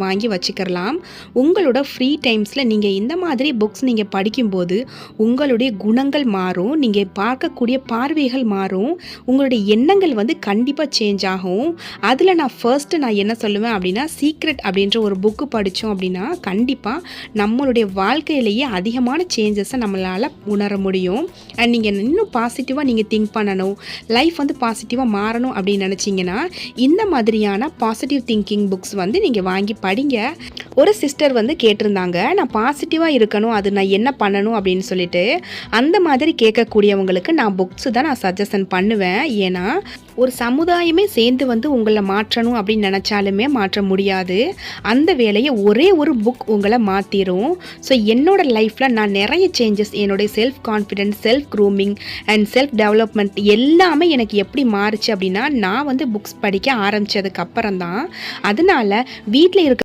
வாங்கி வச்சுக்கலாம். உங்களோட ஃப்ரீ டைம்ஸில் நீங்கள் இந்த மாதிரி புக்ஸ் நீங்கள் படிக்கும்போது உங்களுடைய குணங்கள் மாறும், நீங்கள் பார்க்கக்கூடிய பார்வைகள் மாறும், உங்களுடைய எண்ணங்கள் வந்து கண்டிப்பாக சேஞ்ச் ஆகும். அதில் நான் என்ன சொல்லுவேன் அப்படின்னா, சீக்ரெட் அப்படின்ற ஒரு புக்கு படித்தோம் அப்படின்னா கண்டிப்பாக நம்மளுடைய வாழ்க்கையிலேயே அதிகமான சேஞ்சஸை நம்மளால் உணர முடியும். அண்ட் நீங்கள் இன்னும் பாசிட்டிவாக நீங்கள் திங்க் பண்ணணும், லைஃப் வந்து பாசிட்டிவாக மாறணும் அப்படின்னு நினச்சிங்கன்னா இந்த மாதிரியான பாசிட்டிவ் திங்கிங் புக்ஸ் வந்து நீங்கள் வாங்கி படிங்க. ஒரு சிஸ்டர் வந்து கேட்டிருந்தாங்க, நான் பாசிட்டிவாக இருக்கணும், அது நான் என்ன பண்ணணும் அப்படின்னு சொல்லிட்டு. அந்த மாதிரி கேட்கக்கூடியவங்களுக்கு நான் புக்ஸு தான் நான் சஜஷன் பண்ணுவேன். ஏன்னா ஒரு சமுதாயமே சேர்ந்து வந்து உங்களை மாற்றணும் அப்படின்னு நினச்சாலுமே மாற்ற முடியாது. அந்த வேலையை ஒரே ஒரு புக் உங்களை மாற்றிடும். ஸோ என்னோடய லைஃப்பில் நான் நிறைய சேஞ்சஸ், என்னுடைய self confidence, self grooming and self development எல்லாமே எனக்கு எப்படி மாறுச்சு அப்படின்னா, நான் வந்து புக்ஸ் படிக்க ஆரம்பித்ததுக்கு அப்புறம் தான். அதனால் வீட்டில் இருக்க